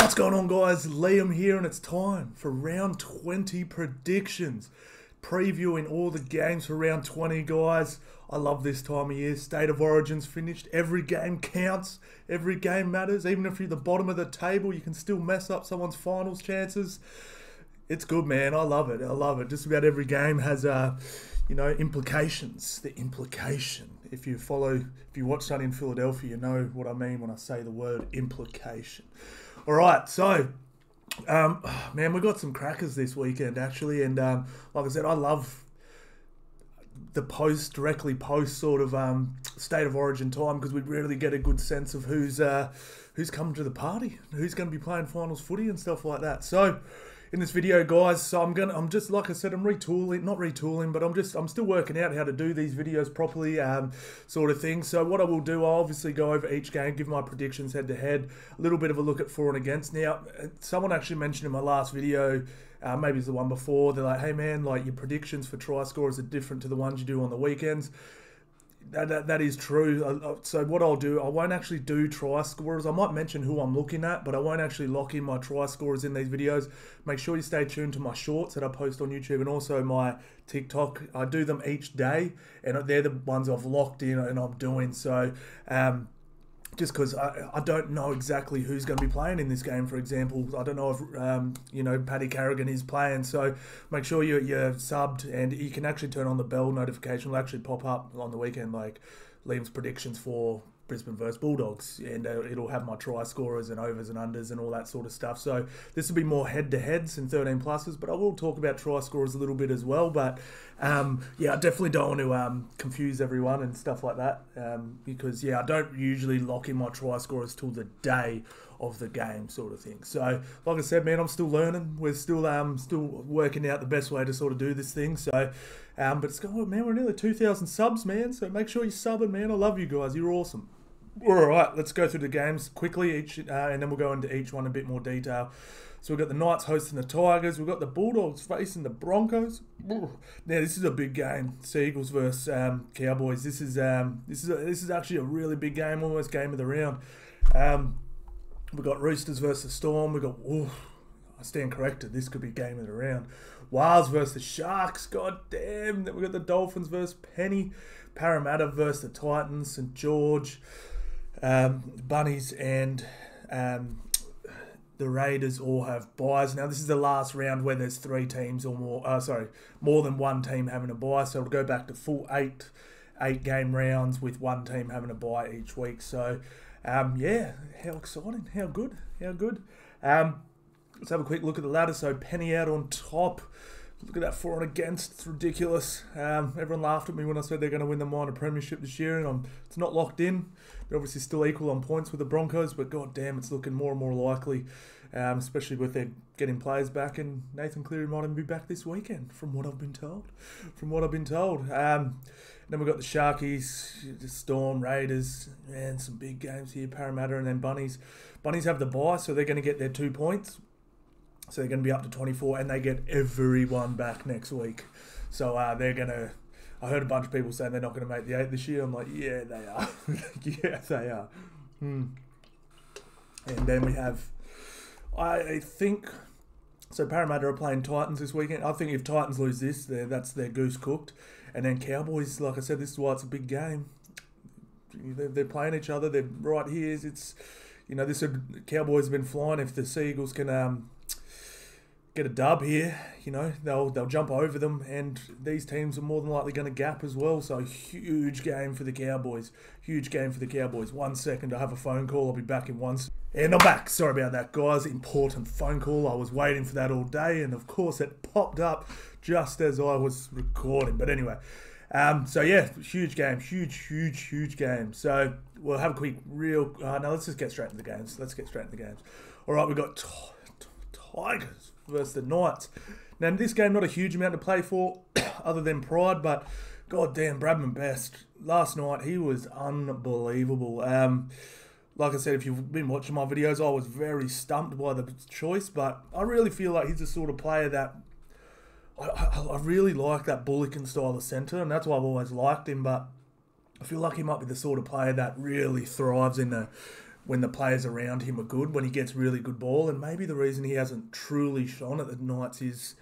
What's going on, guys? Liam here, and it's time for round 20 predictions. Previewing all the games for round 20, guys. I love this time of year. State of Origin's finished. Every game counts. Every game matters. Even if you're the bottom of the table, you can still mess up someone's finals chances. It's good, man. I love it. I love it. Just about every game has, implications. The implication. If you watch Sunny in Philadelphia, you know what I mean when I say the word implication. All right, so, man, we got some crackers this weekend, actually, and like I said, I love the directly post sort of State of Origin time, because we really get a good sense of who's coming to the party, who's going to be playing finals footy and stuff like that. So, in this video, guys, so I'm just, like I said, not retooling, but I'm still working out how to do these videos properly, sort of thing. So what I will do, I'll obviously go over each game, give my predictions head to head, a little bit of a look at for and against. Now, someone actually mentioned in my last video, maybe it's the one before, they're like, hey man, like your predictions for try scorers are different to the ones you do on the weekends. That is true. So what I'll do, I won't actually do try scorers. I might mention who I'm looking at, but I won't actually lock in my try scorers in these videos. Make sure you stay tuned to my shorts that I post on YouTube and also my TikTok. I do them each day, and they're the ones I've locked in and I'm doing. So just because I don't know exactly who's going to be playing in this game, for example. I don't know if, Paddy Carrigan is playing. So make sure you're subbed, and you can actually turn on the bell notification. It'll actually pop up on the weekend, like Liam's predictions for Brisbane versus Bulldogs, and it'll have my try scorers and overs and unders and all that sort of stuff. So this will be more head-to-heads and 13 pluses, but I will talk about try scorers a little bit as well. But yeah, I definitely don't want to confuse everyone and stuff like that, because yeah, I don't usually lock in my try scorers till the day of the game, sort of thing. So like I said, man, I'm still learning. We're still working out the best way to sort of do this thing. So but it's going, man, we're nearly 2,000 subs, man. So make sure you're subbing, man. I love you guys. You're awesome. All right, let's go through the games quickly, and then we'll go into each one in a bit more detail. So we've got the Knights hosting the Tigers. We've got the Bulldogs facing the Broncos. Now this is a big game. Seagulls versus Cowboys. This is actually a really big game, almost game of the round. We've got Roosters versus Storm. We've got, I stand corrected, this could be game of the round. Wales versus the Sharks. God damn. Then we've got the Dolphins versus Penny. Parramatta versus the Titans. St George. Bunnies and the Raiders all have buys. Now this is the last round where there's 3 teams or more, more than one team having a buy. So it'll go back to full 8 game rounds with one team having a buy each week. So yeah, how exciting, how good. Let's have a quick look at the ladder. So Penny out on top. Look at that for and against. It's ridiculous. Everyone laughed at me when I said they're going to win the minor premiership this year, and it's not locked in. They're obviously still equal on points with the Broncos, but god damn, it's looking more and more likely, especially with their getting players back, and Nathan Cleary might even be back this weekend, from what I've been told. Then we've got the Sharkies, the Storm, Raiders, and some big games here, Parramatta and then Bunnies. Bunnies have the bye, so they're going to get their 2 points. So they're going to be up to 24, and they get everyone back next week. So they're going to... I heard a bunch of people saying they're not going to make the 8 this year. I'm like, yeah, they are. Yeah, they are. And then we have... I think... So Parramatta are playing Titans this weekend. I think if Titans lose this, that's their goose cooked. And then Cowboys, like I said, this is why it's a big game. They're playing each other. They're right here. It's... Cowboys have been flying. If the Seagulls can... get a dub here, they'll jump over them, and these teams are more than likely going to gap as well. So huge game for the Cowboys. 1 second, I have a phone call. I'll be back in 1 second. And I'm back. Sorry about that, guys. Important phone call. I was waiting for that all day, and of course it popped up just as I was recording. But anyway, so yeah, huge game. Huge game. So we'll have a quick now let's just get straight into the games. All right, we've got Tigers versus the Knights. Now, this game, not a huge amount to play for, other than pride, but god damn, Bradman best. Last night, he was unbelievable. Like I said, if you've been watching my videos, I was very stumped by the choice, but I really feel like he's the sort of player that I really like, that Bullocken style of centre, and that's why I've always liked him, but I feel like he might be the sort of player that really thrives in the when the players around him are good, when he gets really good ball. And maybe the reason he hasn't truly shone at the Knights is,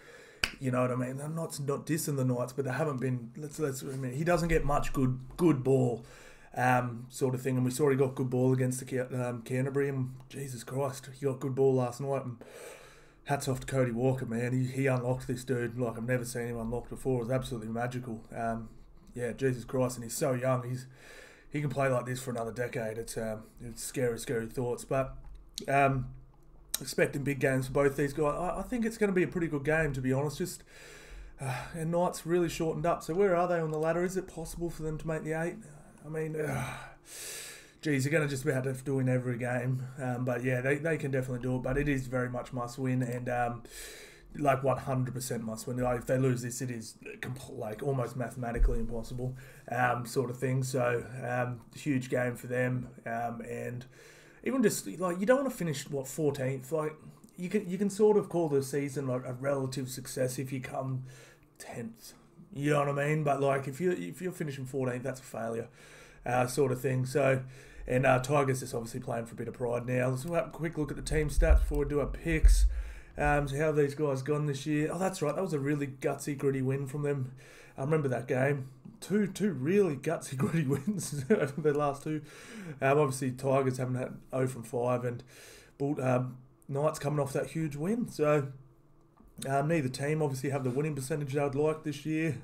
you know what I mean? I'm not dissing the Knights, but they haven't been. He doesn't get much good ball, sort of thing. And we saw he got good ball against the Canterbury, and Jesus Christ, he got good ball last night. And hats off to Cody Walker, man. He unlocked this dude like I've never seen him unlocked before. It was absolutely magical. Yeah, Jesus Christ, and he's so young. He can play like this for another decade. It's scary thoughts. But expecting big games for both these guys. I think it's going to be a pretty good game, to be honest. Just and Knights really shortened up. So where are they on the ladder? Is it possible for them to make the 8? I mean, geez, you're going to just about to have to do in every game. But yeah, they can definitely do it. But it is very much must win, and like 100% must win. Like, if they lose this, it is like almost mathematically impossible, sort of thing. So huge game for them, and even just like you don't want to finish 14th. Like you can sort of call the season like a relative success if you come 10th. You know what I mean? But like if you're finishing 14th, that's a failure, sort of thing. So. And Tigers is obviously playing for a bit of pride now. Let's have a quick look at the team stats before we do our picks. So how have these guys gone this year? Oh, that's right. That was a really gutsy, gritty win from them. I remember that game. Two really gutsy, gritty wins over the last two. Obviously, Tigers haven't had 0 from 5, and Knights coming off that huge win. So neither team obviously have the winning percentage they would like this year.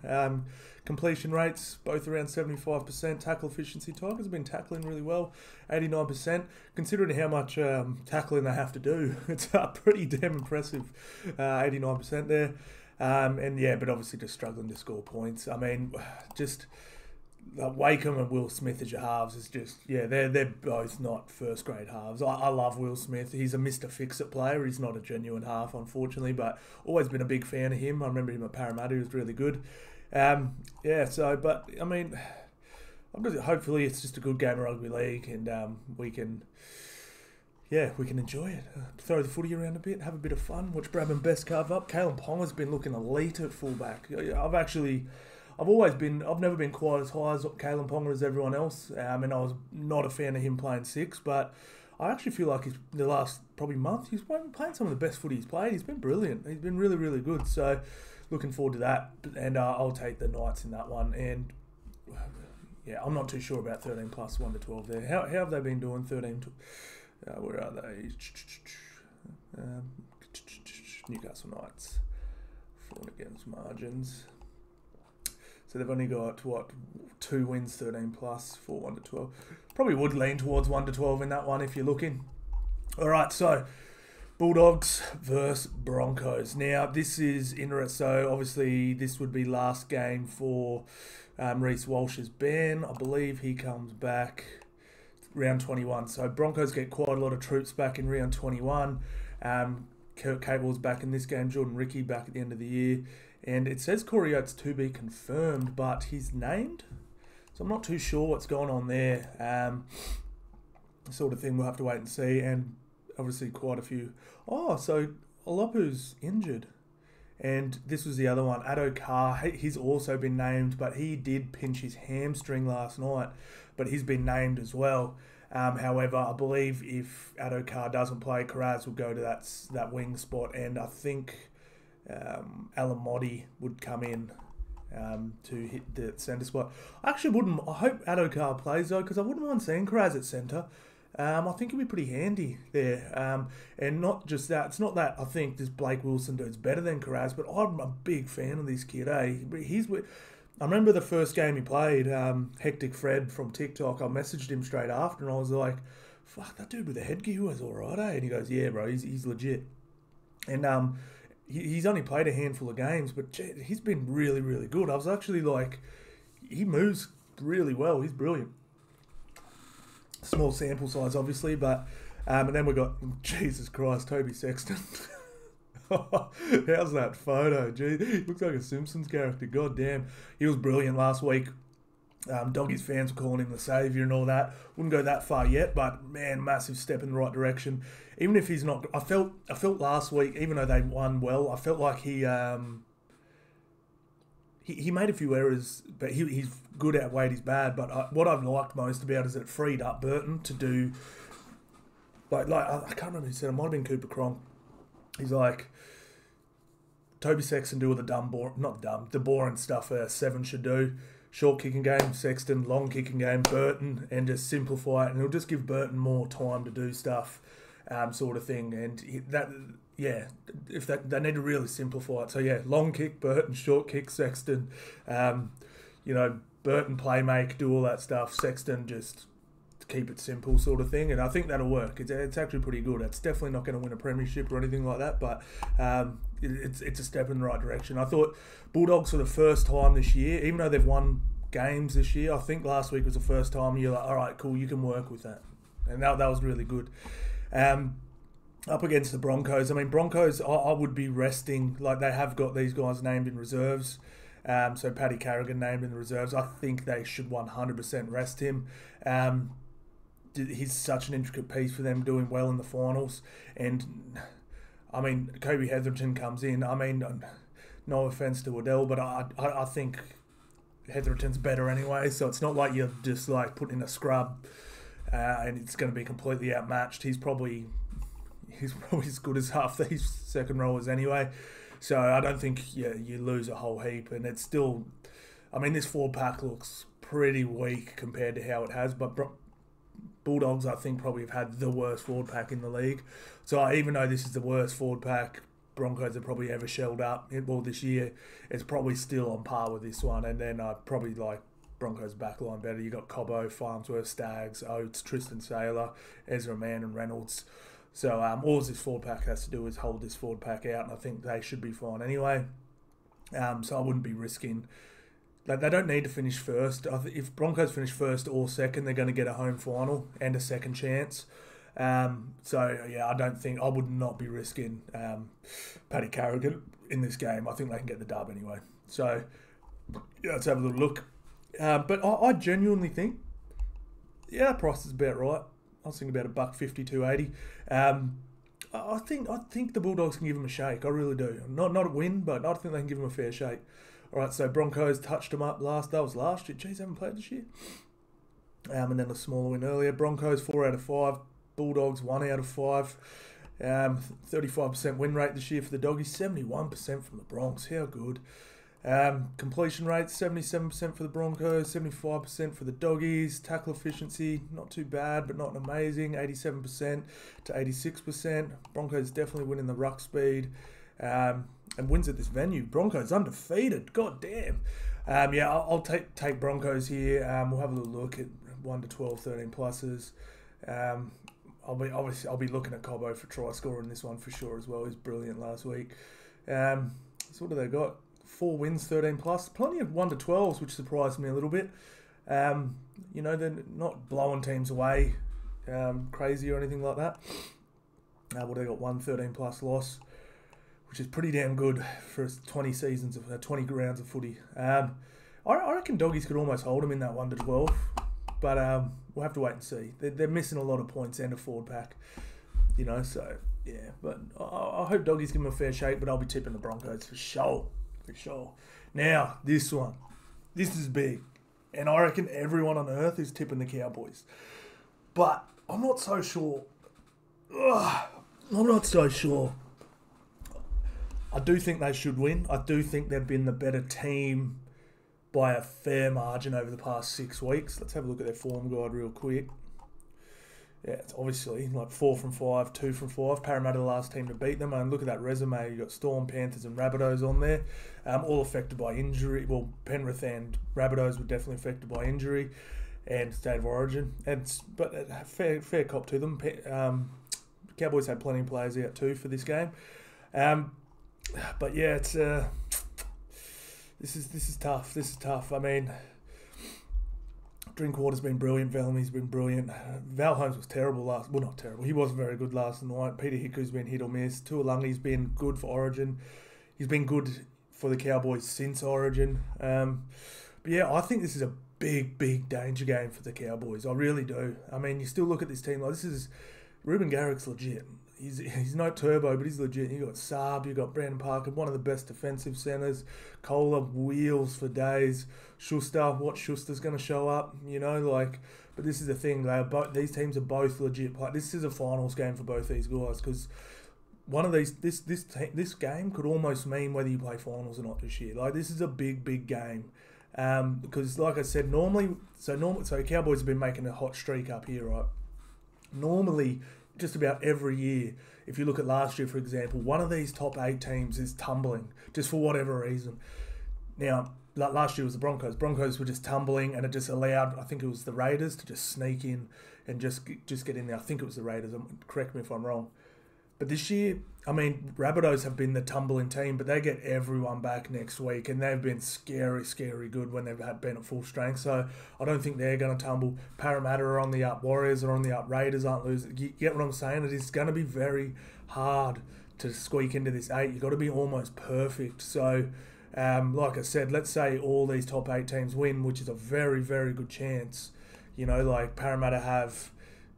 Completion rates, both around 75%. Tackle efficiency, Tigers have been tackling really well, 89%. Considering how much tackling they have to do, it's pretty damn impressive, 89% there. And yeah, but obviously just struggling to score points. I mean, just Wakeham and Will Smith as your halves is just, yeah, they're both not first grade halves. I love Will Smith. He's a Mr. Fix-It player. He's not a genuine half, unfortunately, but always been a big fan of him. I remember him at Parramatta. He was really good. Yeah, so, but, I mean, hopefully it's just a good game of rugby league, and we can enjoy it. Throw the footy around a bit, have a bit of fun, watch Bradman best carve up. Kalen Ponga's been looking elite at fullback. I've never been quite as high as Kalen Ponga as everyone else, and I was not a fan of him playing 6, but I actually feel like the last probably month he's playing some of the best footy he's played. He's been brilliant. He's been really, really good. So looking forward to that, and I'll take the Knights in that one. And yeah, I'm not too sure about 13 plus 1 to 12 there. How have they been doing? 13 to where are they? Newcastle Knights, falling against margins. So they've only got, 2 wins, 13 plus, 4 1 to 12. Probably would lean towards 1 to 12 in that one if you're looking. All right, so Bulldogs versus Broncos. Now, this is interesting. So obviously this would be last game for Reece Walsh's ban. I believe he comes back round 21. So Broncos get quite a lot of troops back in round 21. Kurt Cable's back in this game. Jordan Ricky back at the end of the year. And it says Corey Oates to be confirmed, but he's named. So I'm not too sure what's going on there. Sort of thing we'll have to wait and see. And obviously quite a few. Oh, so Olopu's injured. And this was the other one. Addo Carr, he's also been named, but he did pinch his hamstring last night. But he's been named as well. However, I believe if Addo Carr doesn't play, Karaz will go to that wing spot. And I think Alamotti would come in to hit the centre spot. I hope Addo Carr plays though, because I wouldn't mind seeing Karaz at centre. I think he'd be pretty handy there. And not just that, it's not that I think this Blake Wilson dude's better than Karaz, but I'm a big fan of this kid, eh? I remember the first game he played, Hectic Fred from TikTok, I messaged him straight after and I was like, fuck, that dude with the headgear was alright, eh? And he goes, yeah, bro, he's legit. And he's only played a handful of games, but he's been really, really good. I was actually like, he moves really well. He's brilliant. Small sample size, obviously, but and then we got, Jesus Christ, Toby Sexton. How's that photo? Gee, he looks like a Simpsons character. God damn, he was brilliant last week. Doggies fans were calling him the saviour and all that. Wouldn't go that far yet, but man, massive step in the right direction. Even if he's not, I felt last week, even though they won well, I felt like he made a few errors, but he's good outweighed his bad. But what I've liked most about it is it freed up Burton to do I can't remember who said it. Might have been Cooper Cronk. He's like, Toby Sexton do all the boring stuff 7 should do. Short kicking game, Sexton, long kicking game, Burton, and just simplify it. And it'll just give Burton more time to do stuff, sort of thing. And they need to really simplify it. So, yeah, long kick, Burton, short kick, Sexton. Burton play make, do all that stuff. Sexton just keep it simple sort of thing. And I think that'll work. It's actually pretty good. It's definitely not going to win a premiership or anything like that, but it's a step in the right direction. I thought Bulldogs for the first time this year, even though they've won games this year, I think last week was the first time you're like, all right, cool, you can work with that. And that was really good. Up against the Broncos. I mean, Broncos, I would be resting. Like, they have got these guys named in reserves. So Paddy Carrigan named in the reserves. I think they should 100% rest him. He's such an intricate piece for them, doing well in the finals. And, I mean, Kobe Hetherington comes in. I mean, no offence to Waddell, but I think Hetherington's better anyway. So it's not like you're just, like, putting in a scrub and it's going to be completely outmatched. He's probably as good as half these second rowers anyway. So I don't think you lose a whole heap. And it's still... I mean, this forward pack looks pretty weak compared to how it has, but Bulldogs, I think, probably have had the worst forward pack in the league. So even though this is the worst forward pack Broncos have probably ever shelled up this year, it's probably still on par with this one. And then I probably like Broncos backline better. You got Cobbo, Farnsworth, Staggs, Oates, Tristan Saylor, Ezra Mann and Reynolds. So all this forward pack has to do is hold this forward pack out, and I think they should be fine anyway. So I wouldn't be risking... They don't need to finish first. If Broncos finish first or second, they're going to get a home final and a second chance. I would not be risking Paddy Carrigan in this game. I think they can get the dub anyway. So, let's have a little look. But I genuinely think, price is about right. I was thinking about $1.50, $2.80. I think the Bulldogs can give them a shake. I really do. Not a win, but I think they can give them a fair shake. All right, so Broncos touched them up that was last year. Jeez, haven't played this year. And then a smaller win earlier. Broncos 4 out of 5. Bulldogs 1 out of 5. 35% win rate this year for the Doggies. 71% from the Bronx. How good. Completion rate 77% for the Broncos. 75% for the Doggies. Tackle efficiency not too bad, but not amazing. 87% to 86%. Broncos definitely winning the ruck speed. And wins at this venue. Broncos undefeated. God damn. I'll take Broncos here. We'll have a little look at 1 to 12, 13 pluses. I'll be looking at Cobbo for try scorer in this one for sure as well. He was brilliant last week. So what do they got? 4 wins, 13 plus. Plenty of 1 to 12s, which surprised me a little bit. They're not blowing teams away crazy or anything like that. What they got? 1 13 plus loss, which is pretty damn good for 20 seasons of 20 rounds of footy. I reckon Doggies could almost hold them in that 1 to 12, but we'll have to wait and see. They're missing a lot of points and a forward pack, So yeah, but I hope Doggies give them a fair shake. But I'll be tipping the Broncos for sure. Now this one, this is big, and I reckon everyone on earth is tipping the Cowboys, but I'm not so sure. I'm not so sure. I do think they should win. I do think they've been the better team by a fair margin over the past 6 weeks. Let's have a look at their form guide real quick. Yeah, it's obviously like 4 from 5, 2 from 5. Parramatta the last team to beat them. And look at that resume. You've got Storm, Panthers and Rabbitohs on there. All affected by injury. Well, Penrith and Rabbitohs were definitely affected by injury and state of origin. But a fair cop to them. Cowboys had plenty of players out too for this game. But yeah, it's this is tough. This is tough. I mean, Drinkwater's been brilliant. Vellamy's been brilliant. Val Holmes was terrible last. Well, not terrible. He wasn't very good last night. Peter Hiku's been hit or miss. Tuolangi's been good for Origin. He's been good for the Cowboys since Origin. But yeah, I think this is a big danger game for the Cowboys. I really do. I mean, you still look at this team like this is Ruben Garrick's legit. He's no turbo, but he's legit. You got Saab, you got Brandon Parker, one of the best defensive centres. Kohler wheels for days. Schuster, what Schuster's going to show up? But this is the thing, these teams are both legit. This is a finals game for both these guys because one of these this game could almost mean whether you play finals or not this year. Like this is a big game. Because like I said, so Cowboys have been making a hot streak up here, right? Normally, just about every year, if you look at last year, for example, one of these top 8 teams is tumbling, just for whatever reason. Now, last year was the Broncos. Broncos were just tumbling, and it just allowed, I think it was the Raiders, to just sneak in and just get in there. I think it was the Raiders. Correct me if I'm wrong. But this year, I mean, Rabbitohs have been the tumbling team, but they get everyone back next week, and they've been scary good when they've been at full strength. So I don't think they're going to tumble. Parramatta are on the up. Warriors are on the up. Raiders aren't losing. You get what I'm saying? It is going to be very hard to squeak into this 8. You've got to be almost perfect. So, like I said, let's say all these top 8 teams win, which is a very good chance. You know, like Parramatta have...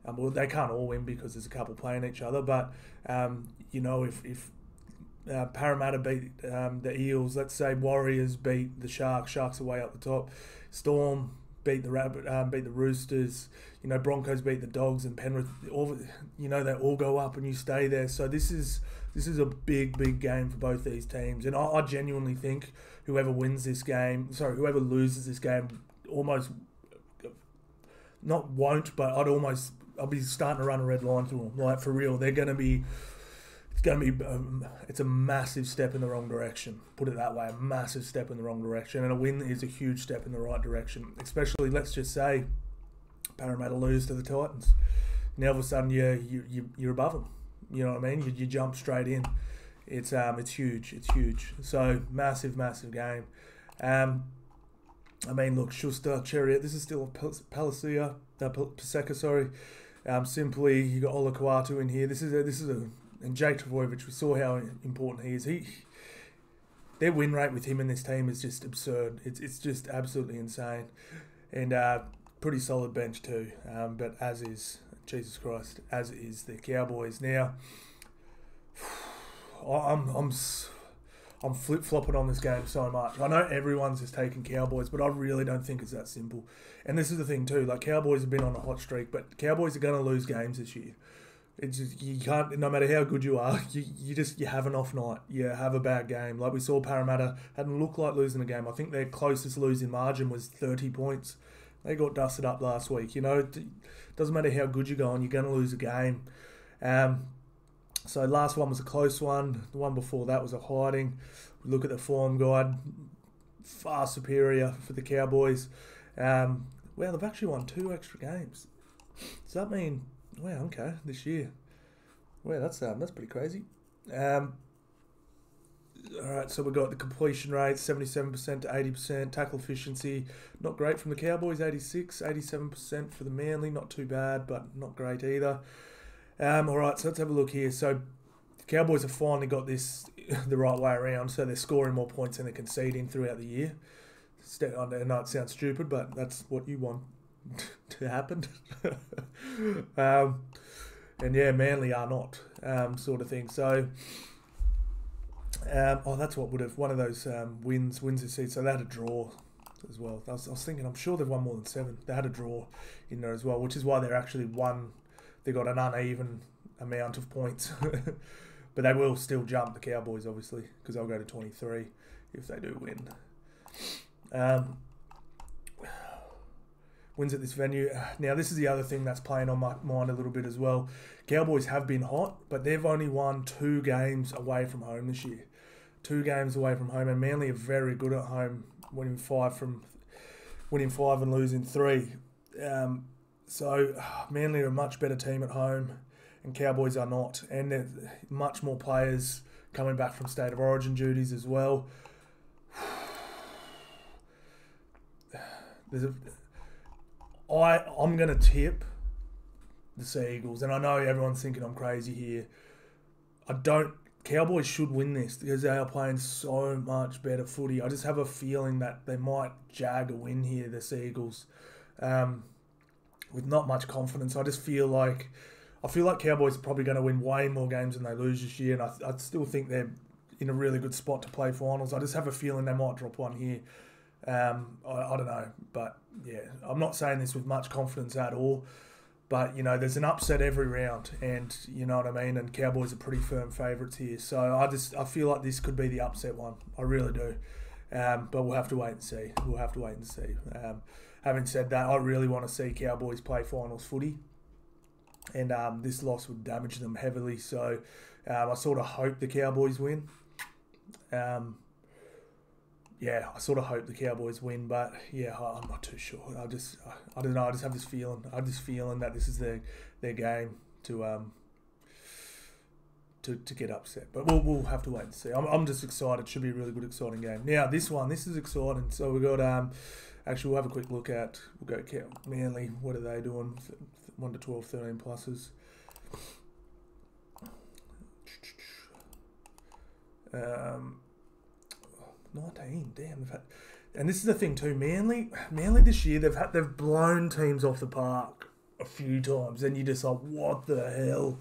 well, they can't all win because there's a couple playing each other, but you know, if Parramatta beat the Eels, let's say Warriors beat the Sharks are way up the top, Storm beat the Roosters, you know, Broncos beat the Dogs, and Penrith, you know, they all go up and you stay there. So this is a big game for both these teams, and I genuinely think whoever loses this game almost not won't, but I'll be starting to run a red line through them. Like, for real, it's a massive step in the wrong direction. Put it that way, a massive step in the wrong direction. And a win is a huge step in the right direction. Especially, let's just say, Parramatta lose to the Titans. Now, all of a sudden, you're above them. You know what I mean? You jump straight in. It's huge. It's huge. So, massive game. I mean, look, Schuster, Chariot, this is still Paseka, sorry. Simply, you got Ola Kawatu in here. This is and Jake Trbojevic, we saw how important he is. Their win rate with him in this team is just absurd. It's just absolutely insane, and pretty solid bench too. But as is the Cowboys. Now, I'm flip-flopping on this game so much. I know everyone's just taking Cowboys, but I really don't think it's that simple. And this is the thing too, like Cowboys have been on a hot streak, but Cowboys are going to lose games this year. It's just, you can't, no matter how good you are, you have an off night. You have a bad game. Like we saw Parramatta hadn't looked like losing a game. I think their closest losing margin was 30 points. They got dusted up last week. You know, it doesn't matter how good you're going to lose a game. So last one was a close one. The one before that was a hiding. We look at the form guide, far superior for the Cowboys. Wow, they've actually won 2 extra games. Does that mean, wow, okay, this year? Wow, that's pretty crazy. All right, so we've got the completion rate, 77% to 80%. Tackle efficiency, not great from the Cowboys, 86, 87% for the Manly. Not too bad, but not great either. All right, so let's have a look here. So the Cowboys have finally got this the right way around, so they're scoring more points than they're conceding throughout the year. I know it sounds stupid, but that's what you want to happen. And yeah, Manly are not, sort of thing. So, that's what would have one of those wins this season. So they had a draw as well. I was thinking, I'm sure they've won more than 7. They had a draw in there as well, which is why they're actually won. They got an uneven amount of points, but they will still jump the Cowboys, obviously, because they'll go to 23 if they do win. Wins at this venue. Now, this is the other thing that's playing on my mind a little bit as well. Cowboys have been hot, but they've only won 2 games away from home this year. 2 games away from home, and Manly are very good at home, winning 5 and losing 3. So Manly are a much better team at home, and Cowboys are not. And there's much more players coming back from State of Origin duties as well. I'm going to tip the Sea Eagles, and I know everyone's thinking I'm crazy here. Cowboys should win this because they are playing so much better footy. I just have a feeling that they might jag a win here, the Sea Eagles, with not much confidence. I feel like Cowboys are probably going to win way more games than they lose this year, and I still think they're in a really good spot to play finals. I just have a feeling they might drop one here. I don't know, but yeah, I'm not saying this with much confidence at all. But, you know, there's an upset every round, and you know what I mean? And Cowboys are pretty firm favourites here. So I feel like this could be the upset one. I really do. But we'll have to wait and see. Having said that, I really want to see Cowboys play finals footy. And this loss would damage them heavily. So I sort of hope the Cowboys win. Yeah, I sort of hope the Cowboys win, but yeah, I'm not too sure. I don't know. I just have this feeling. That this is their game to get upset. But we'll have to wait and see. I'm just excited. It should be a really good, exciting game. Now this is exciting. So we got actually we'll have a quick look at. We'll go Manly. What are they doing? 1 to 12, 13 pluses. 19, damn. And this is the thing too. Manly this year they've blown teams off the park a few times, and you're just like, what the hell?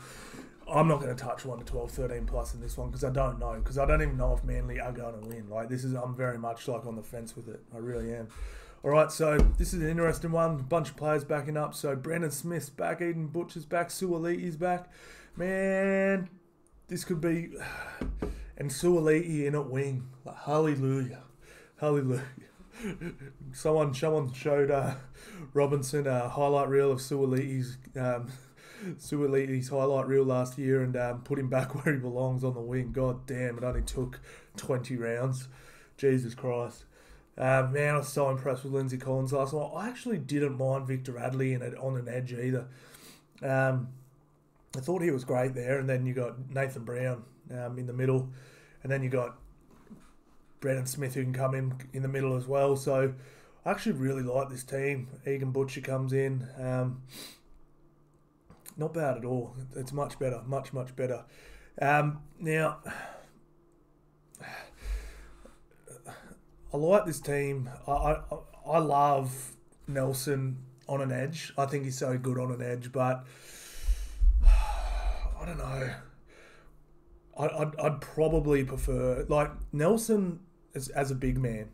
I'm not going to touch 1 to 12, 13 plus in this one because I don't know. Because I don't even know if Manly are going to win. Like I'm very much like on the fence with it. I really am. All right, so this is an interesting one. A bunch of players backing up. So Brandon Smith's back, Eden Butcher's back, Suoliti's back. Man, this could be. And Suoliti in at wing. Like, hallelujah. Someone showed Robinson a highlight reel of Suoliti's highlight reel last year and put him back where he belongs on the wing. God damn, it only took 20 rounds. Jesus Christ. Man, I was so impressed with Lindsay Collins last night. I actually didn't mind Victor Adley on an edge either. I thought he was great there, and then you got Nathan Brown in the middle, and then you got Brandon Smith who can come in the middle as well. So I actually really like this team. Egan Butcher comes in. Not bad at all. It's much better, much better. Now, I like this team. I love Nelson on an edge. I think he's so good on an edge, but I don't know. I'd probably prefer, like, Nelson as a big man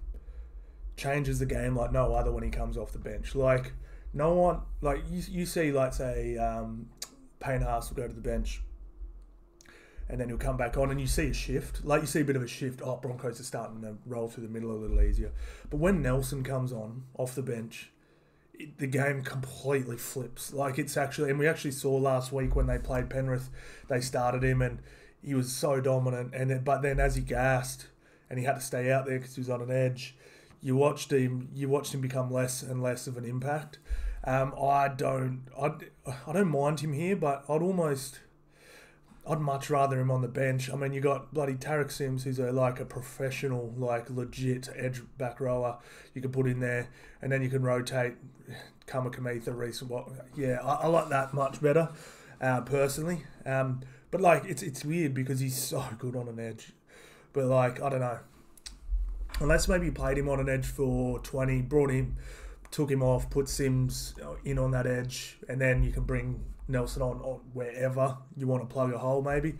changes the game like no other when he comes off the bench. Like, no one, like, you see, like, say, Payne Haas will go to the bench and then he'll come back on and you see a shift. Like, you see a bit of a shift. Oh, Broncos are starting to roll through the middle a little easier. But when Nelson comes on, off the bench, the game completely flips. Like, it's actually, and we actually saw last week when they played Penrith, they started him and he was so dominant. But then as he gassed and he had to stay out there because he was on an edge, you watched him become less and less of an impact. I don't mind him here, but I'd much rather him on the bench. I mean, you got bloody Tarek Sims, who's a professional, like, legit edge back rower. You can put in there, and then you can rotate Kamakamitha, Reece. Yeah, I like that much better, personally. But like, it's weird because he's so good on an edge. But like, I don't know. Unless maybe you played him on an edge for 20, took him off, put Sims in on that edge, and then you can bring Nelson on wherever you want to plug a hole. Maybe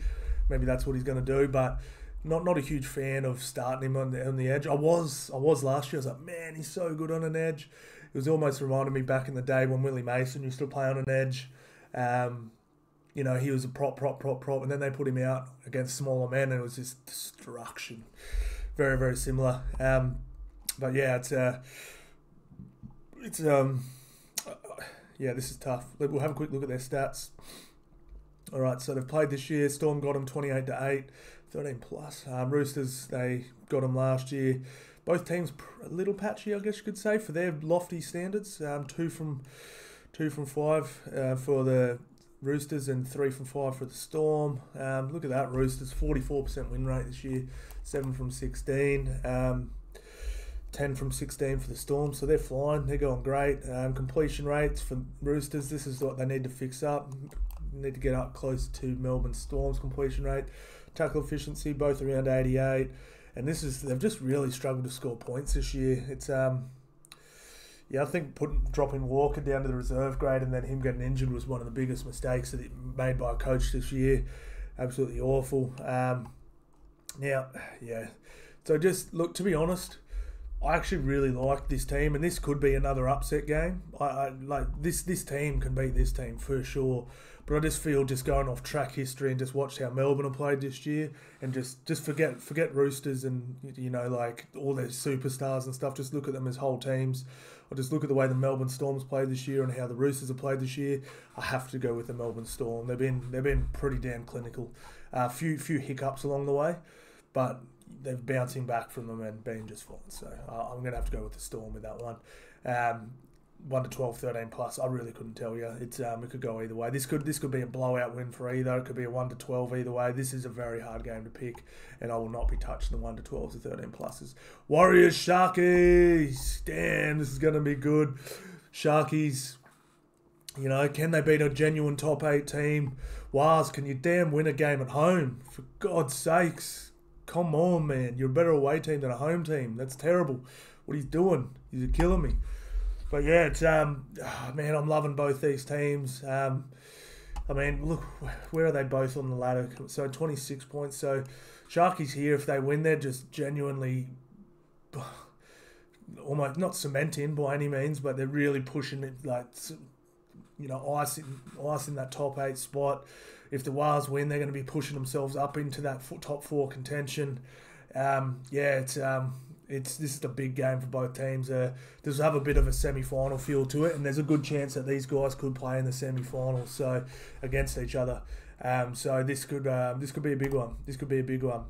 that's what he's going to do. But not a huge fan of starting him on the edge. I was last year. I was like, man, he's so good on an edge. It was almost reminding me back in the day when Willie Mason used to play on an edge. You know, he was a prop, and then they put him out against smaller men, and it was just destruction. Very, very similar. But yeah, yeah, this is tough. We'll have a quick look at their stats. All right, so they've played this year. Storm got them 28-8, 13 plus. Roosters, they got them last year. Both teams a little patchy, I guess you could say, for their lofty standards. 2 from 5 for the Roosters and 3 from 5 for the Storm. Look at that, Roosters, 44% win rate this year, 7 from 16. 10 from 16 for the Storm, so they're flying. They're going great. Completion rates for Roosters, this is what they need to fix up. They need to get up close to Melbourne Storm's completion rate. Tackle efficiency, both around 88. And they've just really struggled to score points this year. It's I think dropping Walker down to the reserve grade and then him getting injured was one of the biggest mistakes that made by a coach this year. Absolutely awful. Now, yeah. So just look, to be honest, I actually really like this team, and this could be another upset game. I like this. This team can beat this team for sure. But I just feel just going off track history and just watch how Melbourne have played this year, and just forget Roosters and like all their superstars and stuff. Just look at them as whole teams. Or just look at the way the Melbourne Storm's played this year and how the Roosters have played this year. I have to go with the Melbourne Storm. They've been pretty damn clinical. Few hiccups along the way, but they're bouncing back from them and being just fine. So I'm going to have to go with the Storm with that one. 1 to 12, 13 plus. I really couldn't tell you. It could go either way. This could be a blowout win for either. It could be a 1 to 12 either way. This is a very hard game to pick, and I will not be touching the 1 to 12 to 13 pluses. Warriors, Sharkies. Damn, this is going to be good. Sharkies. Can they beat a genuine top 8 team? Waz, can you damn win a game at home? For God's sakes. Come on, man. You're a better away team than a home team. That's terrible. What he's doing. He's killing me. But yeah, it's man, I'm loving both these teams. Look, where are they both on the ladder? So 26 points. So Sharkies here, if they win, they're just genuinely almost not cementing by any means, but they're really pushing it, like ice in that top 8 spot. If the Wars win, they're going to be pushing themselves up into that top 4 contention. This is a big game for both teams. This will have a bit of a semi-final feel to it, and there's a good chance that these guys could play in the semi-finals, so against each other. So this could be a big one. This could be a big one.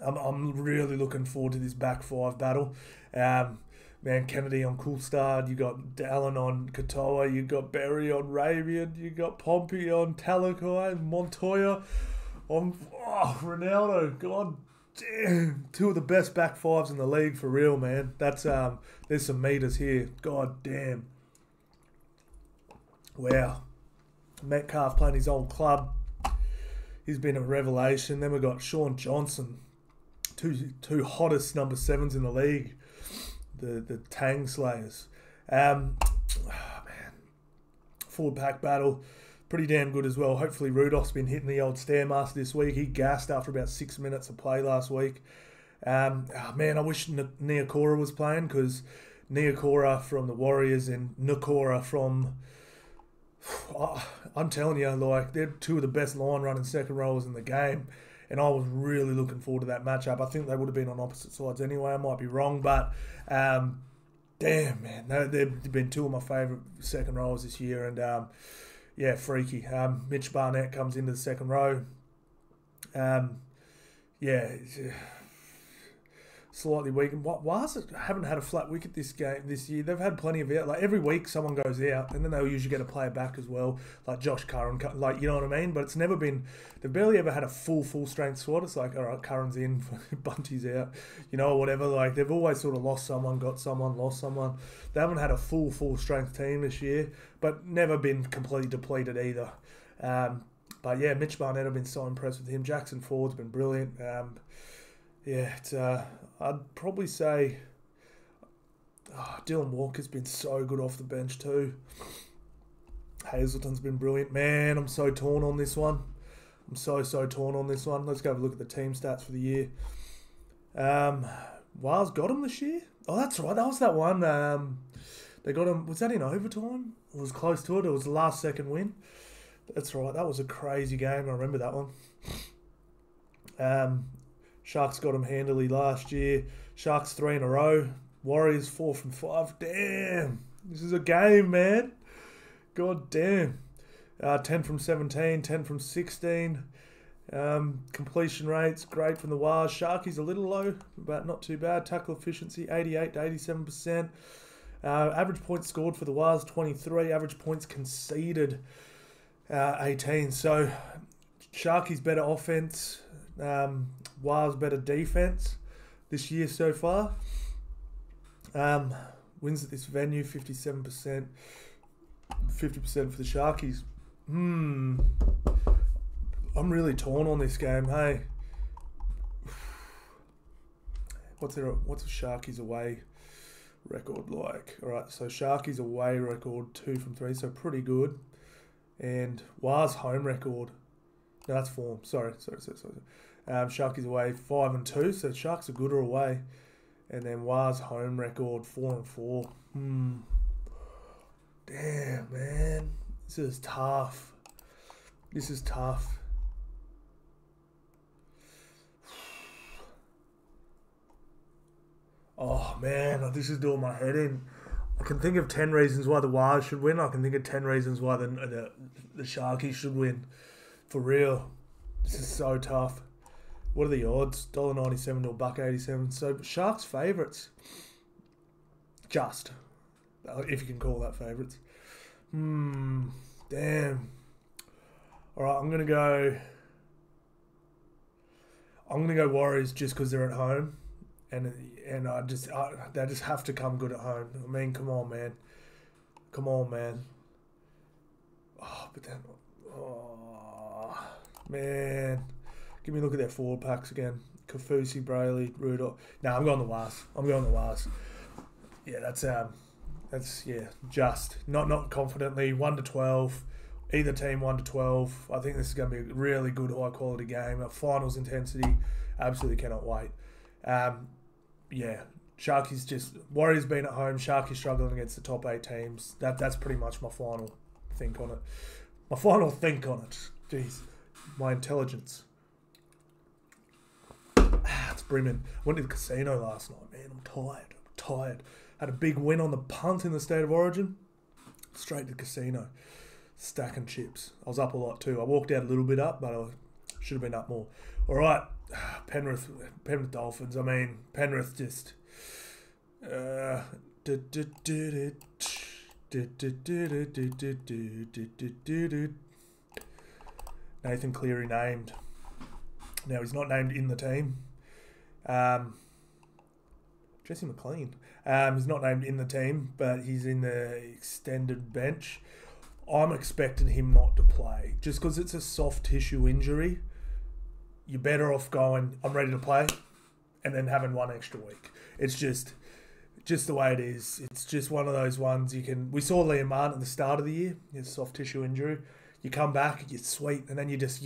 I'm really looking forward to this back 5 battle. Man, Kennedy on Coulstard, you got Dallin on Katoa, you got Berry on Ravian, you got Pompey on Talakai, Montoya on Ronaldo. God damn, 2 of the best back 5s in the league for real, man. That's there's some meters here. God damn. Wow. Metcalf playing his old club. He's been a revelation. Then we've got Sean Johnson, two hottest number 7s in the league. The Tang Slayers. Man. Forward pack battle. Pretty damn good as well. Hopefully Rudolph's been hitting the old Stairmaster this week. He gassed after about 6 minutes of play last week. Man, I wish Niokora was playing, because Niokora from the Warriors and Nakora from... I'm telling you, like, they're 2 of the best line running second rowers in the game. And I was really looking forward to that matchup. I think they would have been on opposite sides anyway. I might be wrong, but damn, man, they've been 2 of my favourite second rowers this year. And yeah, freaky. Mitch Barnett comes into the second row. Slightly weak. Why is it? Haven't had a flat wicket this year. They've had plenty of out. Like every week, someone goes out, and then they'll usually get a player back as well, like Josh Curran. Like, you know what I mean? But it's never been. They've barely ever had a full strength squad. It's like, all right, Curran's in, Bunty's out, or whatever. Like, they've always sort of lost someone, got someone, lost someone. They haven't had a full strength team this year, but never been completely depleted either. But yeah, Mitch Barnett, I've been so impressed with him. Jackson Ford's been brilliant. It's I'd probably say Dylan Walker's been so good off the bench too. Hazelton's been brilliant. Man, I'm so torn on this one. I'm so torn on this one. Let's go have a look at the team stats for the year. Wales got him this year? Oh, that's right. That was that one. They got him. Was that in overtime? It was close to it. It was the last second win. That's right. That was a crazy game. I remember that one. Sharks got him handily last year. Sharks 3 in a row. Warriors 4 from 5. Damn. This is a game, man. God damn. 10 from 17. 10 from 16. Completion rates, great from the Wars. Sharkies a little low, but not too bad. Tackle efficiency, 88 to 87%. Average points scored for the Wars, 23. Average points conceded, 18. So, Sharkies better offense. Wars better defense this year so far. Wins at this venue, 57%. 50% for the Sharkies. I'm really torn on this game, hey. What's a Sharkies away record like? Alright, so Sharkies away record 2 from 3, so pretty good. And Wars home record. No, that's form. Sorry. Sharkies away 5 and 2, so Sharks are gooder away. And then Wa's home record, 4-4. Damn, man. This is tough. This is tough. Oh, man. This is doing my head in. I can think of 10 reasons why the Wars should win. I can think of 10 reasons why the Sharkies should win. For real. This is so tough. What are the odds? $1.97 to $1.87. So Sharks favourites. Just. If you can call that favourites. Damn. Alright, I'm gonna go Warriors just because they're at home. And they just have to come good at home. I mean, come on, man. Come on, man. Oh, but then... Oh, man. Give me a look at their forward packs again. Kafusi, Brayley, Rudolph. No, I'm going the Wars. Yeah, that's just. Not confidently. 1-12. Either team 1-12. I think this is going to be a really good, high-quality game. A finals intensity. Absolutely cannot wait. Yeah, Sharkies just... Warriors being at home, Sharkies struggling against the top 8 teams. That's pretty much my final think on it. Jeez. My intelligence. It's brimming. Went to the casino last night, man. I'm tired. Had a big win on the punt in the State of Origin. Straight to the casino. Stacking chips. I was up a lot too. I walked out a little bit up, but I should have been up more. All right. Penrith Dolphins. I mean, Penrith just... Nathan Cleary named. Now, he's not named in the team. Jesse McLean. He's not named in the team, but he's in the extended bench. I'm expecting him not to play. Just because it's a soft tissue injury, you're better off going, I'm ready to play, and then having one extra week. It's just the way it is. It's just one of those ones you can... We saw Liam Martin at the start of the year, his soft tissue injury. You come back, you're sweet, and then it's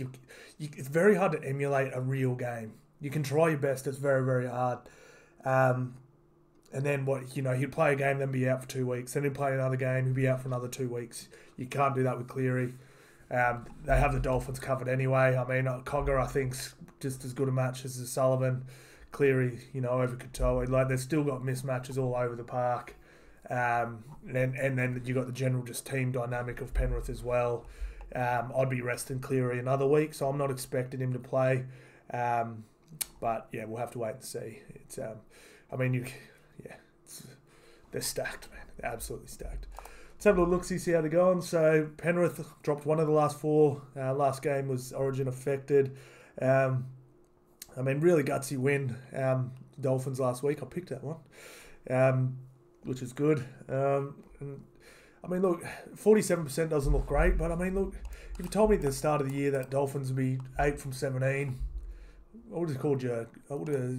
very hard to emulate a real game. You can try your best, it's very, very hard. And then he'd play a game, then be out for 2 weeks. Then he'd play another game, he'd be out for another 2 weeks. You can't do that with Cleary. They have the Dolphins covered anyway. I mean, Cogger, I think's just as good a match as Sullivan. Cleary, over Katoa. Like, they've still got mismatches all over the park. And then you got the general just team dynamic of Penrith as well. I'd be resting Cleary another week, so I'm not expecting him to play. But yeah, we'll have to wait and see. It's they're stacked, man. They're absolutely stacked. Let's have a look, see how they're going. So Penrith dropped one of the last 4. Last game was Origin affected. Really gutsy win. Dolphins last week. I picked that one, which is good. Look, 47% doesn't look great, but look, if you told me at the start of the year that Dolphins would be 8 from 17, I would have called you. I would have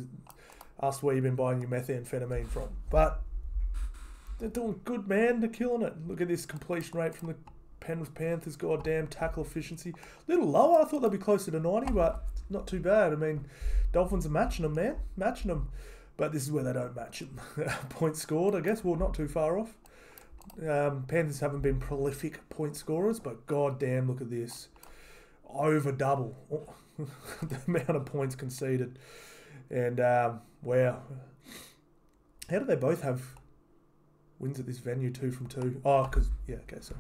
asked where you've been buying your methamphetamine from. But they're doing good, man. They're killing it. Look at this completion rate from the Penrith Panthers. Goddamn tackle efficiency. A little lower. I thought they'd be closer to 90, but not too bad. Dolphins are matching them, man. Matching them. But this is where they don't match them. Points scored, I guess. Well, not too far off. Panthers haven't been prolific point scorers, but goddamn, look at this. Over double the amount of points conceded. And, wow. How do they both have wins at this venue 2 from 2? Oh, because, yeah, okay, so.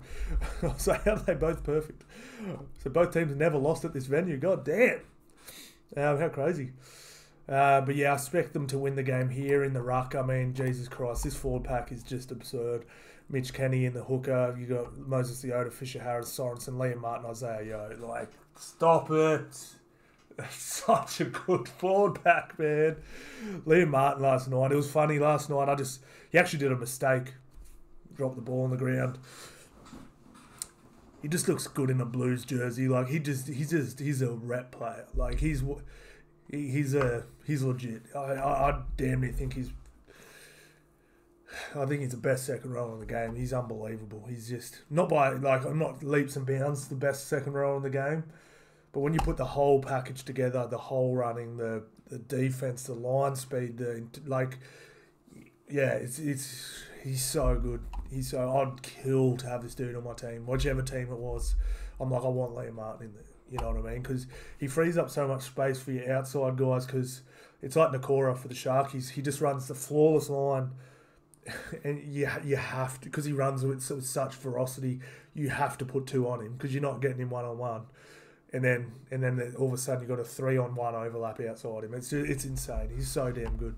So how are they both perfect? So both teams never lost at this venue. God damn. How crazy. But yeah, I expect them to win the game here in the ruck. Jesus Christ, this forward pack is just absurd. Mitch Kenny in the hooker. You got Moses Leota, Fisher Harris, Sorensen, Liam Martin, Isaiah Yeo. Like, stop it. Such a good forward pack, man. Liam Martin last night. It was funny last night. He actually did a mistake. Dropped the ball on the ground. He just looks good in a Blues jersey. Like, he's a rep player. Like, he's legit. I damn near think I think he's the best second rower in the game. He's unbelievable. He's just not leaps and bounds the best second rower in the game. But when you put the whole package together, the whole running, the defense, the line speed, yeah, he's so good. I'd kill to have this dude on my team, whichever team it was. I'm like, I want Liam Martin in there. You know what I mean? Because he frees up so much space for your outside guys. Because it's like Nakora for the Sharkies. He just runs the flawless line, and you have to, because he runs with such ferocity. You have to put 2 on him because you're not getting him 1-on-1. And then all of a sudden you've got a 3-on-1 overlap outside him. It's insane. He's so damn good.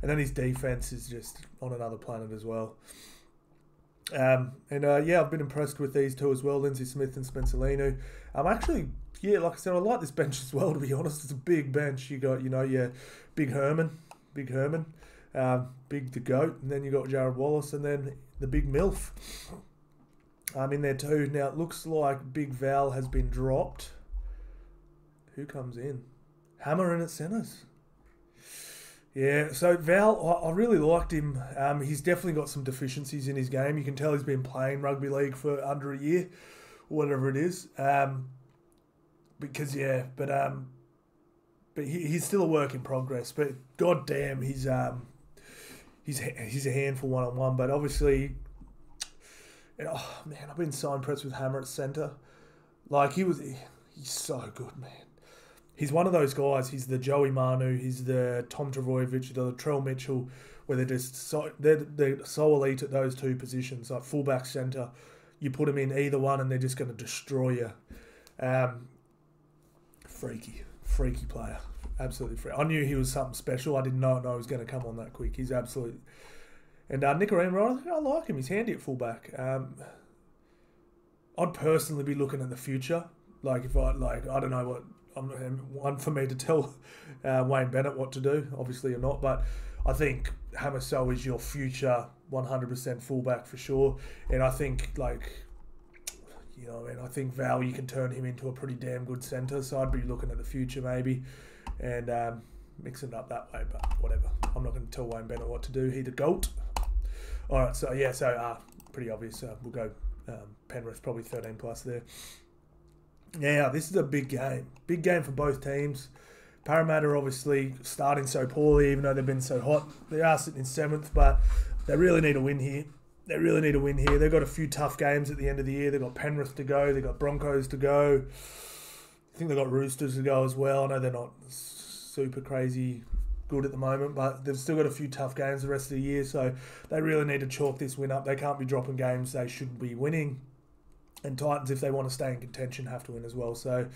And then his defense is just on another planet as well. I've been impressed with these two as well, Lindsay Smith and Spencer Lenu. Like I said, I like this bench as well, to be honest. It's a big bench. You got, Big Herman, Big the GOAT, and then you got Jared Wallace, and then the Big MILF in there too. Now, it looks like Big Val has been dropped. Who comes in? Hammer in at centres. Yeah, so Val, I really liked him. He's definitely got some deficiencies in his game. You can tell he's been playing rugby league for under a year, whatever it is. But he's still a work in progress. But goddamn, he's a handful 1-on-1. But obviously, I've been so impressed with Hammer at centre. Like he's so good, man. He's one of those guys. He's the Joey Manu. He's the Tom Travojevic, the Latrell Mitchell, where they're so elite at those two positions, like fullback, centre. You put them in either one, and they're just going to destroy you. Freaky player, absolutely freaky. I knew he was something special. I did not know he was going to come on that quick. He's absolutely. And Nicaragua, I like him. He's handy at fullback. I'd personally be looking at the future. Like if I don't know what. One for me to tell Wayne Bennett what to do. Obviously, I'm not, but I think Hamiso is your future 100% fullback for sure. And I think, I think Val, you can turn him into a pretty damn good centre. So I'd be looking at the future maybe and mixing it up that way. But whatever. I'm not going to tell Wayne Bennett what to do. He's the GOAT. All right. So pretty obvious. We'll go Penrith, probably 13 plus there. Yeah, this is a big game. Big game for both teams. Parramatta obviously starting so poorly, even though they've been so hot. They are sitting in 7th, but they really need a win here. They've got a few tough games at the end of the year. They've got Penrith to go. They've got Broncos to go. I think they've got Roosters to go as well. I know they're not super crazy good at the moment, but they've still got a few tough games the rest of the year, so they really need to chalk this win up. They can't be dropping games they should be winning. And Titans, if they want to stay in contention, have to win as well. So,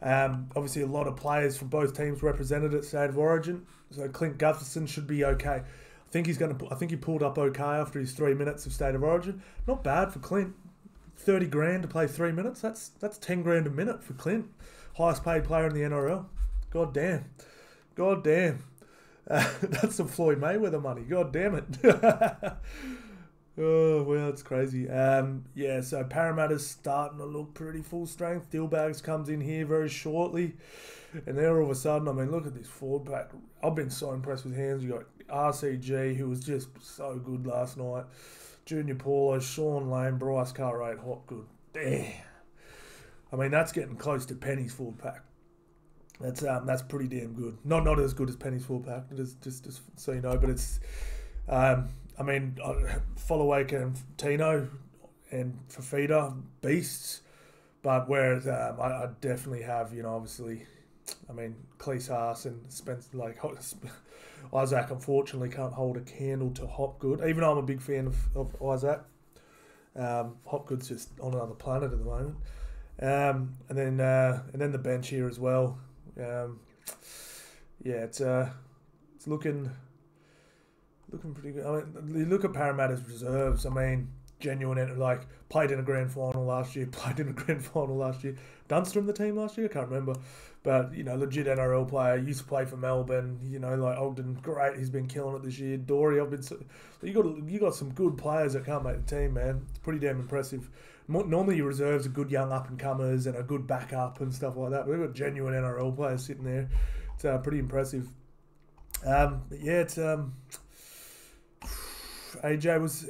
obviously, a lot of players from both teams represented at State of Origin. So, Clint Gutherson should be okay. I think he pulled up okay after his 3 minutes of State of Origin. Not bad for Clint. 30 grand to play 3 minutes. That's 10 grand a minute for Clint. Highest paid player in the NRL. God damn. That's some Floyd Mayweather money. God damn it. Oh, well, it's crazy. So Parramatta's starting to look pretty full strength. Dillbags comes in here very shortly. And then all of a sudden, look at this forward pack. I've been so impressed with hands. You got RCG, who was just so good last night. Junior Paulo, Sean Lane, Bryce Cartwright, Hopgood. Damn. That's getting close to Penny's forward pack. That's pretty damn good. Not as good as Penny's forward pack, just so you know, but it's... Followake and Tino and Fafita, beasts. But whereas I definitely have, obviously, Cleese Haas and Spence, Isaac, unfortunately, can't hold a candle to Hopgood, even though I'm a big fan of Isaac. Hopgood's just on another planet at the moment. And then the bench here as well. It's looking pretty good. You look at Parramatta's reserves. Genuine, played in a grand final last year. Dunster in the team last year? I can't remember. But, legit NRL player. Used to play for Melbourne. Ogden, great. He's been killing it this year. Dory, you got some good players that can't make the team, man. It's pretty damn impressive. Normally your reserves are good young up-and-comers and a good backup and stuff like that. But we've got genuine NRL players sitting there. It's pretty impressive. AJ was,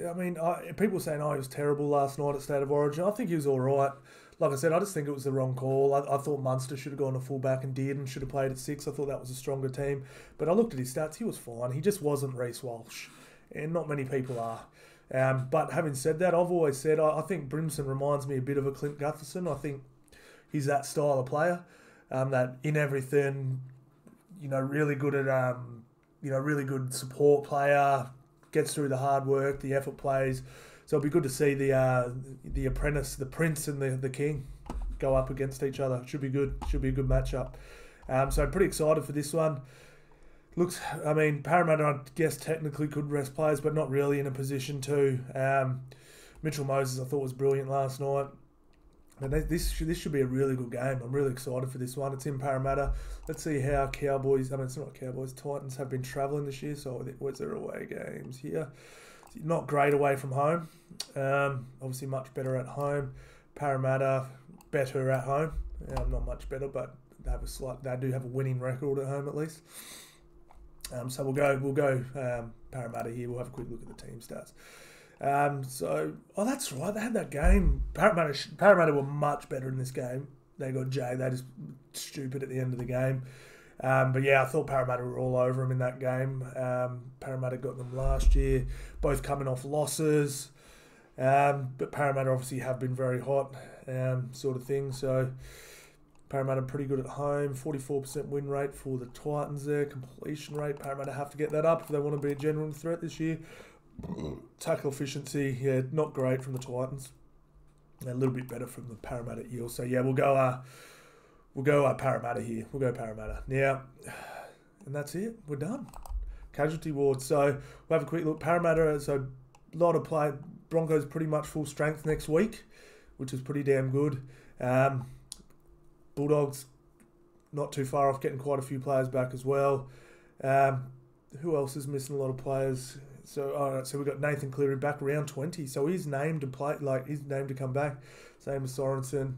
people saying, he was terrible last night at State of Origin. I think he was all right. Like I said, I just think it was the wrong call. I thought Munster should have gone to fullback and did, and should have played at 6. I thought that was a stronger team. But I looked at his stats. He was fine. He just wasn't Reece Walsh. and not many people are. But having said that, I've always said I think Brimson reminds me a bit of a Clint Gutherson. I think he's that style of player, that in everything, really good at, really good support player, gets through the hard work, the effort plays. So it'll be good to see the apprentice, the prince and the king go up against each other. Should be good. Should be a good matchup. So I'm pretty excited for this one. Parramatta, I guess, technically could rest players, but not really in a position to. Mitchell Moses, I thought, was brilliant last night. And this should be a really good game. I'm really excited for this one. It's in Parramatta. Let's see how it's not Cowboys, Titans have been travelling this year. So where's their away games here? Not great away from home. Obviously much better at home. Parramatta, better at home. Not much better, but they do have a winning record at home at least. So we'll go Parramatta here. We'll have a quick look at the team stats. That's right. They had that game. Parramatta were much better in this game. They got Jay. They just stupid at the end of the game. But yeah, I thought Parramatta were all over them in that game. Parramatta got them last year, both coming off losses. But Parramatta obviously have been very hot, sort of thing. So Parramatta pretty good at home. 44% win rate for the Titans there. Completion rate. Parramatta have to get that up if they want to be a genuine threat this year. Tackle efficiency, yeah, not great from the Titans. A little bit better from the Parramatta Eels. So yeah, we'll go Parramatta here. We'll go Parramatta. Now, and that's it. We're done. Casualty ward. So we'll have a quick look. Parramatta, so a lot of play. Broncos pretty much full strength next week, which is pretty damn good. Bulldogs not too far off getting quite a few players back as well. Who else is missing a lot of players? So we've got Nathan Cleary back round 20. So he's named to play, he's named to come back. Same as Sorensen,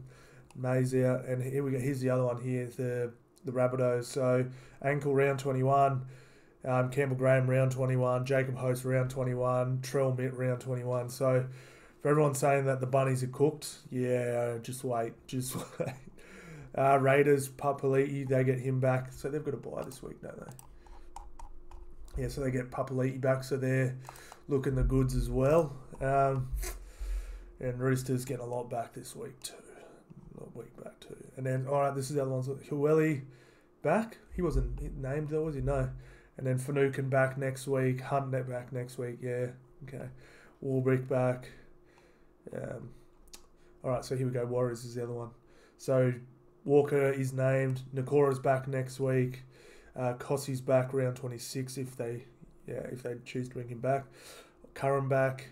Mays out, and here we go. Here's the other one here, the Rabbitohs. So Ankle round 21, Campbell Graham round 21, Jacob Host round 21, Trell Mitt round 21. So for everyone saying that the bunnies are cooked, yeah, just wait. Raiders, Papali'i, they get him back. So they've got a bye this week, don't they? Yeah, so they get Papali'i back, so they're looking the goods as well. And Roosters getting a lot back this week too. And then, all right, this is the other ones. Hueli back. He wasn't named though, was he? No. And then Finucane back next week. Hunt back next week. Yeah. Okay. Warbrick back. All right, so here we go. Warriors is the other one. So Walker is named. Nakora's back next week. Cossey's back round 26 if they choose to bring him back. Curran back.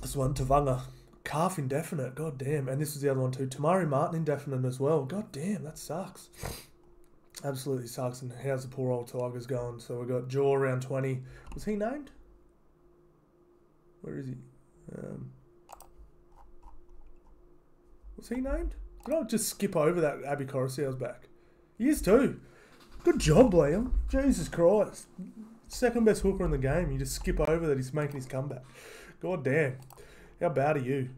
This one, Tavanga. Calf indefinite. God damn. And this was the other one too. Tamari Martin indefinite as well. God damn, that sucks. Absolutely sucks. And how's the poor old Tigers going? So we've got Jaw round 20. Was he named? Where is he? Was he named? Did I just skip over that Api Koroisau's back? He is too. Good job, Liam. Jesus Christ. Second best hooker in the game. You just skip over that he's making his comeback. God damn. How bad are you?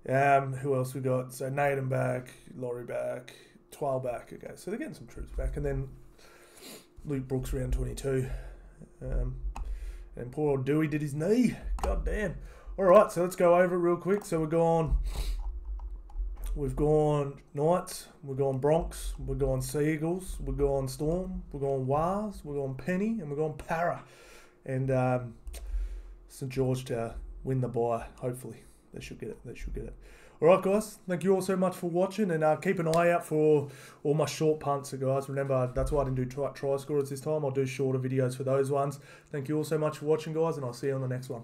Who else we got? So Naden back, Laurie back, Twal back. Okay, so they're getting some troops back. And then Luke Brooks round 22. And poor old Dewey did his knee. God damn. All right, so let's go over it real quick. So we've gone Knights, we've gone Bronx, we've gone Seagulls, we've gone Storm, we've gone Wars, we've gone Penny, and we've gone Para. And St George to win the bye, hopefully. They should get it. All right, guys. Thank you all so much for watching. And keep an eye out for all my short punts, guys. Remember, that's why I didn't do try scorers this time. I'll do shorter videos for those ones. Thank you all so much for watching, guys. And I'll see you on the next one.